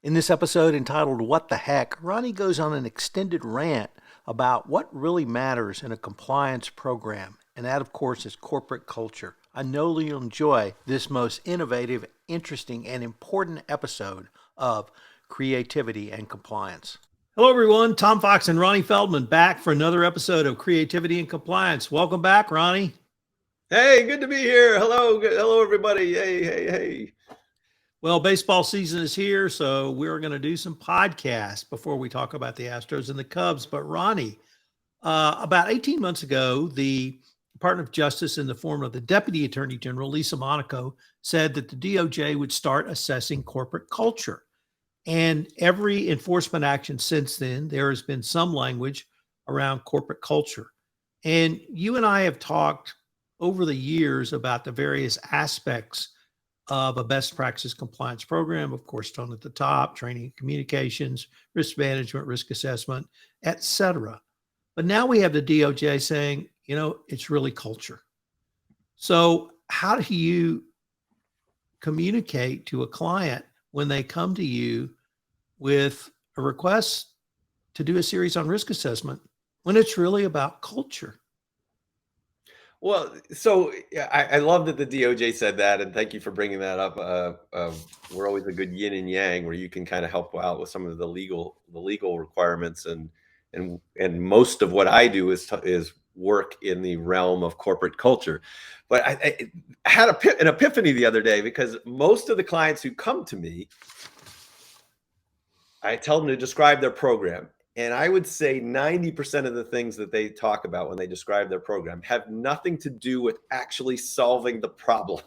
In this episode entitled What the Heck, Ronnie goes on an extended rant about what really matters in a compliance program, and that, of course, is corporate culture. I know you'll enjoy this most innovative, interesting, and important episode of Creativity and Compliance. Hello, everyone. Tom Fox and Ronnie Feldman back for another episode of Creativity and Compliance. Welcome back, Ronnie. Hey, good to be here. Hello, everybody. Hey. Well, baseball season is here, so we're going to do some podcasts before we talk about the Astros and the Cubs. But Ronnie, about 18 months ago, the Department of Justice, in the form of the Deputy Attorney General, Lisa Monaco, said that the DOJ would start assessing corporate culture. And every enforcement action since then, there has been some language around corporate culture. And you and I have talked over the years about the various aspects of a best practice compliance program, of course, shown at the top: training and communications, risk management, risk assessment, et cetera. But now we have the DOJ saying, it's really culture. So, how do you communicate to a client when they come to you with a request to do a series on risk assessment when it's really about culture? Well, so I love that the DOJ said that, and thank you for bringing that up. We're always a good yin and yang, where you can kind of help out with some of the legal requirements, and most of what I do is work in the realm of corporate culture. But I had an epiphany the other day, because most of the clients who come to me, I tell them to describe their program. And I would say 90% of the things that they talk about when they describe their program have nothing to do with actually solving the problem.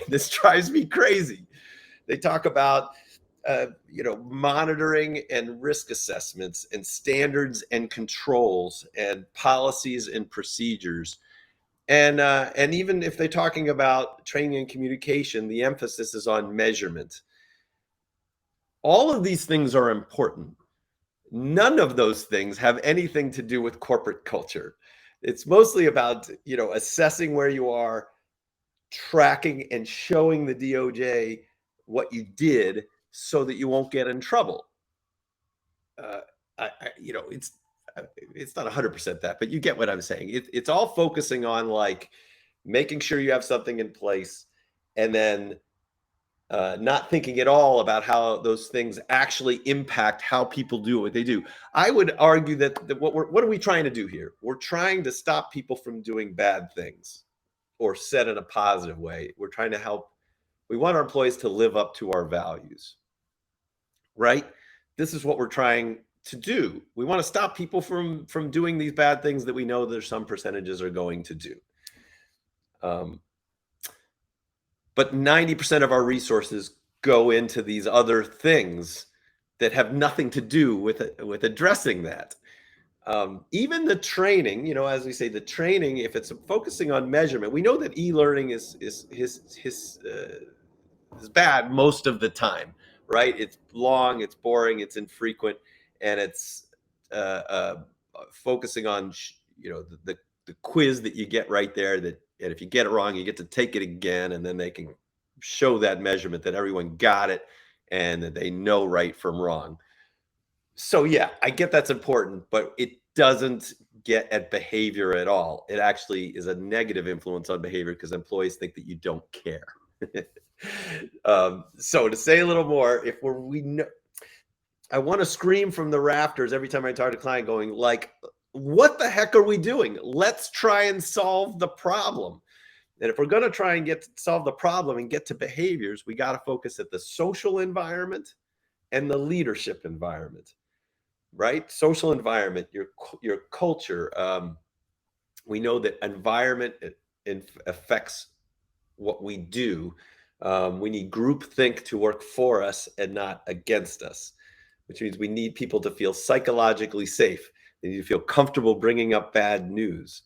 This drives me crazy. They talk about monitoring and risk assessments and standards and controls and policies and procedures. And even if they're talking about training and communication, the emphasis is on measurement. All of these things are important. None of those things have anything to do with corporate culture. It's mostly about, assessing where you are, tracking and showing the DOJ what you did so that you won't get in trouble. Uh, it's not 100% that, but you get what I'm saying. It's all focusing on, like, making sure you have something in place, and then not thinking at all about how those things actually impact how people do what they do. I would argue that what are we trying to do here? We're trying to stop people from doing bad things, or set in a positive way. We're trying to help. We want our employees to live up to our values, right? This is what we're trying to do. We want to stop people from doing these bad things that we know there's some percentages are going to do. But 90% of our resources go into these other things that have nothing to do with addressing that. Even the training, as we say, the training, if it's focusing on measurement, we know that e-learning is bad most of the time, right? It's long, it's boring, it's infrequent, and it's focusing on the quiz that you get right there. And if you get it wrong, you get to take it again, and then they can show that measurement that everyone got it and that they know right from wrong. So yeah, I get that's important, but it doesn't get at behavior at all. It actually is a negative influence on behavior, because employees think that you don't care. So to say a little more, we know, I want to scream from the rafters every time I talk to a client, going, like, what the heck are we doing? Let's try and solve the problem. And if we're going to try and solve the problem and get to behaviors, we got to focus at the social environment and the leadership environment, right? Social environment, your culture. We know that environment affects what we do. We need groupthink to work for us and not against us, which means we need people to feel psychologically safe. They need to feel comfortable bringing up bad news.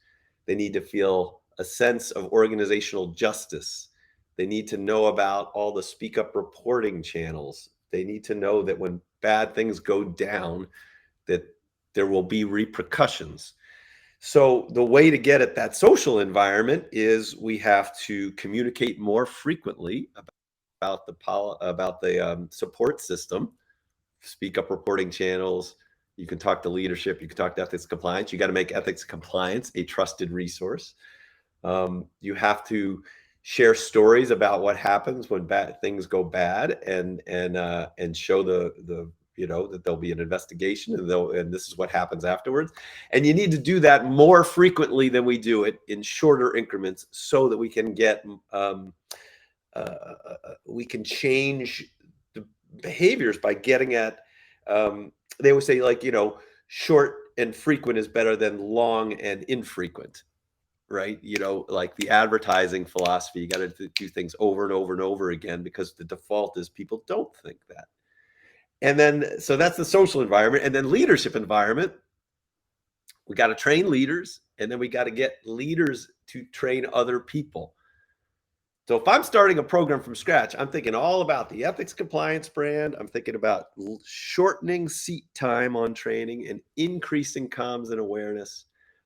They need to feel a sense of organizational justice. They need to know about all the speak up reporting channels. They need to know that when bad things go down, that there will be repercussions. So the way to get at that social environment is we have to communicate more frequently about the support system, speak up reporting channels. You can talk to leadership. You can talk to ethics compliance. You got to make ethics compliance a trusted resource. You have to share stories about what happens when bad things go bad, and show the that there'll be an investigation, and this is what happens afterwards. And you need to do that more frequently than we do it, in shorter increments, so that we can get we can change the behaviors by getting at. They always say, like, short and frequent is better than long and infrequent. Right? Like the advertising philosophy, you got to do things over and over and over again, because the default is people don't think that. And then, so that's the social environment. And then leadership environment, we got to train leaders, and then we got to get leaders to train other people. So if I'm starting a program from scratch, I'm thinking all about the ethics compliance brand. I'm thinking about shortening seat time on training and increasing comms and awareness.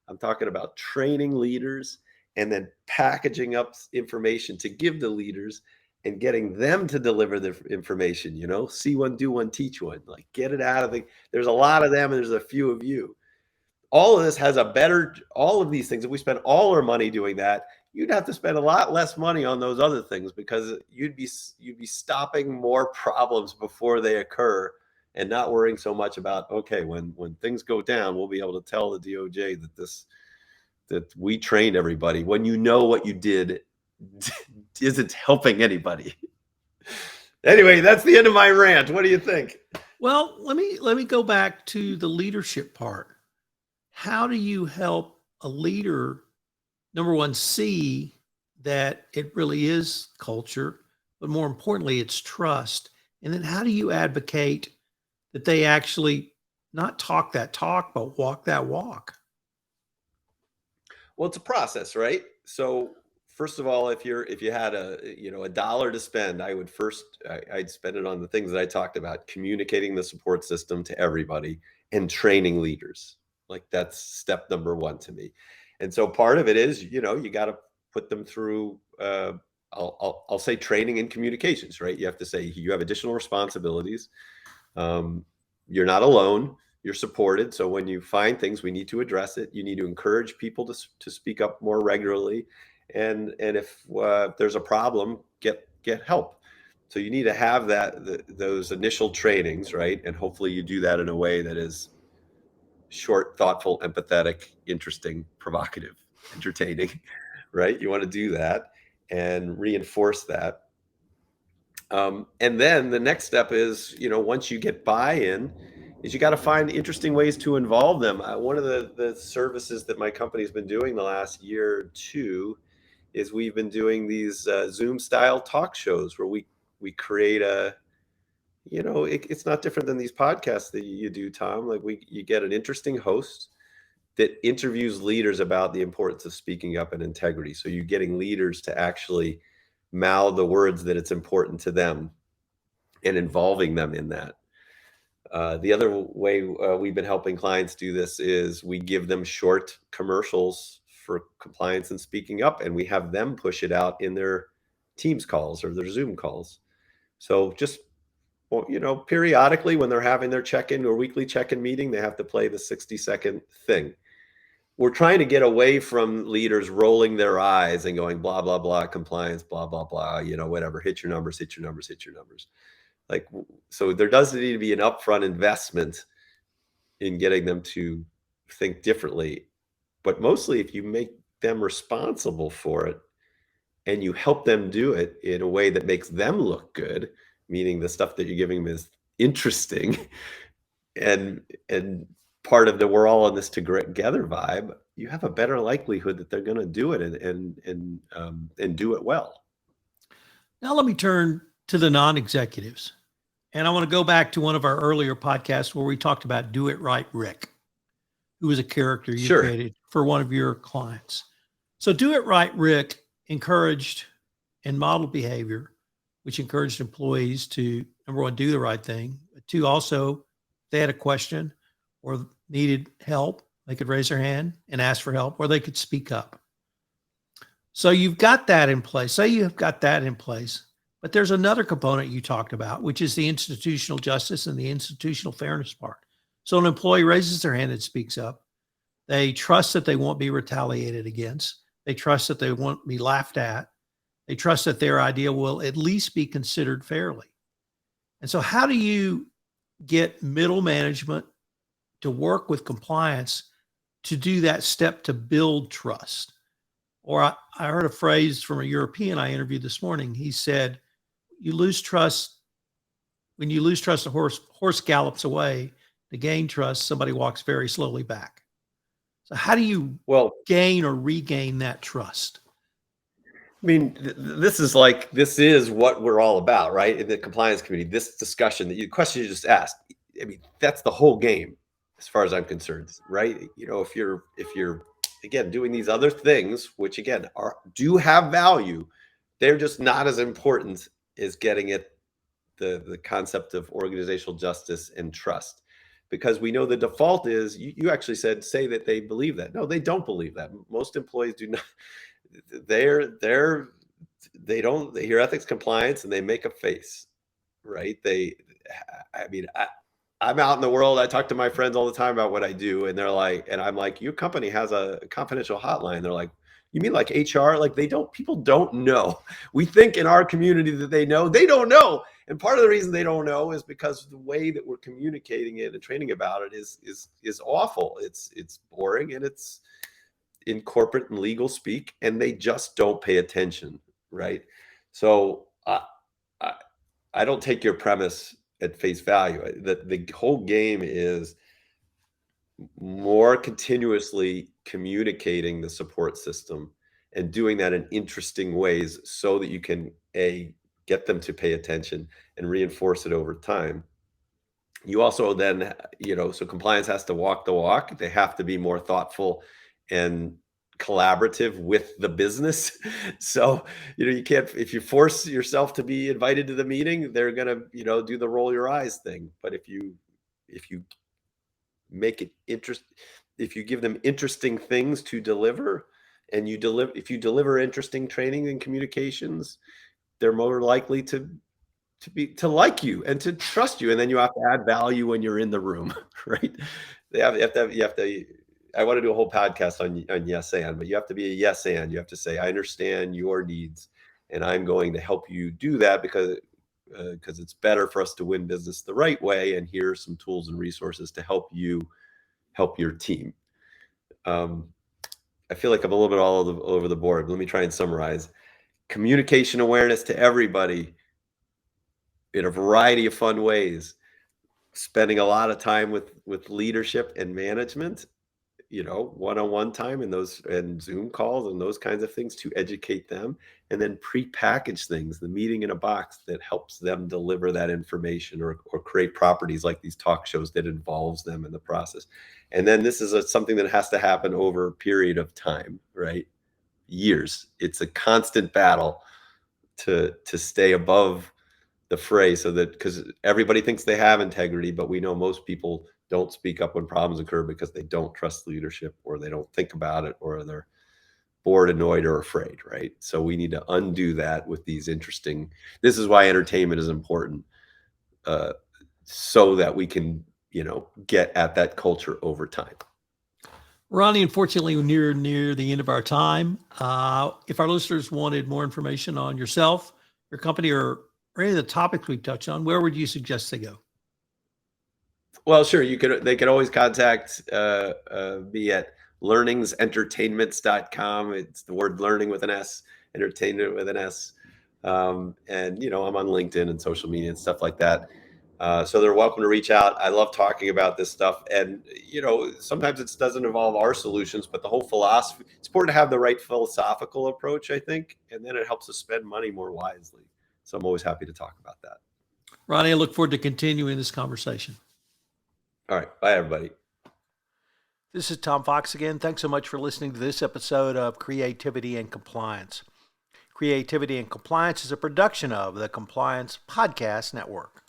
I'm talking about training leaders and then packaging up information to give the leaders and getting them to deliver the information, see one, do one, teach one, like get it out of there's a lot of them and there's a few of you. All of this has all of these things. If we spend all our money doing that, you'd have to spend a lot less money on those other things, because you'd be stopping more problems before they occur, and not worrying so much about, okay, when things go down, we'll be able to tell the DOJ that we trained everybody, when what you did isn't helping anybody. Anyway, that's the end of my rant. What do you think? Well, let me go back to the leadership part. How do you help a leader, number one, see that it really is culture, but more importantly, it's trust? And then how do you advocate that they actually not talk that talk, but walk that walk? Well, it's a process, right? So first of all, if you had a dollar to spend, I'd spend it on the things that I talked about: communicating the support system to everybody and training leaders. Like, that's step number one to me. And so part of it is, you got to put them through, I'll say, training and communications, right? You have to say you have additional responsibilities. You're not alone. You're supported. So when you find things, we need to address it. You need to encourage people to speak up more regularly. And if there's a problem, get help. So you need to have those initial trainings, right? And hopefully you do that in a way that is short, thoughtful, empathetic, interesting, provocative, entertaining, right? You want to do that and reinforce that. And then the next step is, once you get buy-in, is you got to find interesting ways to involve them. One of the services that my company's been doing the last year or two is we've been doing these Zoom style talk shows where we create it's not different than these podcasts that you do, Tom. Like, you get an interesting host that interviews leaders about the importance of speaking up and integrity. So you're getting leaders to actually mouth the words that it's important to them and involving them in that. The other way we've been helping clients do this is we give them short commercials for compliance and speaking up, and we have them push it out in their Teams calls or their Zoom calls. So just, periodically when they're having their check-in or weekly check-in meeting, they have to play the 60-second thing. We're trying to get away from leaders rolling their eyes and going, blah, blah, blah, compliance, blah, blah, blah, whatever, hit your numbers, hit your numbers, hit your numbers. Like, so there does need to be an upfront investment in getting them to think differently. But mostly, if you make them responsible for it and you help them do it in a way that makes them look good, meaning the stuff that you're giving them is interesting and part of the we're all in this together vibe, you have a better likelihood that they're going to do it and do it well. Now let me turn to the non-executives. And I want to go back to one of our earlier podcasts where we talked about Do It Right Rick, who was a character you created for one of your clients. So Do It Right Rick encouraged and modeled behavior, which encouraged employees to, number one, do the right thing. But two, also, if they had a question or needed help, they could raise their hand and ask for help, or they could speak up. So you've got that in place. Say you've got that in place. But there's another component you talked about, which is the institutional justice and the institutional fairness part. So an employee raises their hand and speaks up. They trust that they won't be retaliated against. They trust that they won't be laughed at. They trust that their idea will at least be considered fairly. And so, how do you get middle management to work with compliance to do that step to build trust? Or I heard a phrase from a European I interviewed this morning. He said, "You lose trust when you lose trust. A horse gallops away. To gain trust, somebody walks very slowly back." So, how do you gain or regain that trust? I mean, this is what we're all about, right? In the compliance community, this discussion, the question you just asked, I mean, that's the whole game as far as I'm concerned, right? You know, if you're again doing these other things, which again do have value, they're just not as important as getting at the concept of organizational justice and trust. Because we know the default is you actually say that they believe that. No, they don't believe that. Most employees do not. They hear ethics compliance and they make a face, right? I'm out in the world. I talk to my friends all the time about what I do, and I'm like, your company has a confidential hotline. They're like, you mean like HR? Like people don't know. We think in our community that they don't know. And part of the reason they don't know is because the way that we're communicating it and training about it is awful. It's boring, and it's in corporate and legal speak, and they just don't pay attention, right? So I don't take your premise at face value. The whole game is more continuously communicating the support system and doing that in interesting ways so that you can get them to pay attention and reinforce it over time. You also then, so compliance has to walk the walk. They have to be more thoughtful and collaborative with the business. So, you can't, if you force yourself to be invited to the meeting, they're going to, do the roll your eyes thing. But if you make it if you give them interesting things to deliver, and if you deliver interesting training and communications, they're more likely to like you and to trust you. And then you have to add value when you're in the room, right? You have to I want to do a whole podcast on yes and, but you have to be a yes and. You have to say, I understand your needs, and I'm going to help you do that because it's better for us to win business the right way. And here are some tools and resources to help you help your team. I feel like I'm a little bit all over the board. Let me try and summarize. Communication awareness to everybody in a variety of fun ways. Spending a lot of time with leadership and management, one-on-one time and Zoom calls and those kinds of things to educate them, and then pre-package things, the meeting in a box that helps them deliver that information or create properties like these talk shows that involves them in the process. And then this is something that has to happen over a period of time, right? Years. It's a constant battle to stay above the fray, so that, because everybody thinks they have integrity, but we know most people don't speak up when problems occur because they don't trust leadership, or they don't think about it, or they're bored, annoyed, or afraid, right? So we need to undo that with these this is why entertainment is important, so that we can, get at that culture over time. Ronnie, unfortunately, we're near the end of our time. If our listeners wanted more information on yourself, your company, or any of the topics we've touched on, where would you suggest they go? Well, sure. They could always contact me at learningsentertainments.com. It's the word learning with an S, entertainment with an S. And, I'm on LinkedIn and social media and stuff like that. So they're welcome to reach out. I love talking about this stuff. And, sometimes it doesn't involve our solutions, but the whole philosophy, it's important to have the right philosophical approach, I think, and then it helps us spend money more wisely. So I'm always happy to talk about that. Ronnie, I look forward to continuing this conversation. All right. Bye, everybody. This is Tom Fox again. Thanks so much for listening to this episode of Creativity and Compliance. Creativity and Compliance is a production of the Compliance Podcast Network.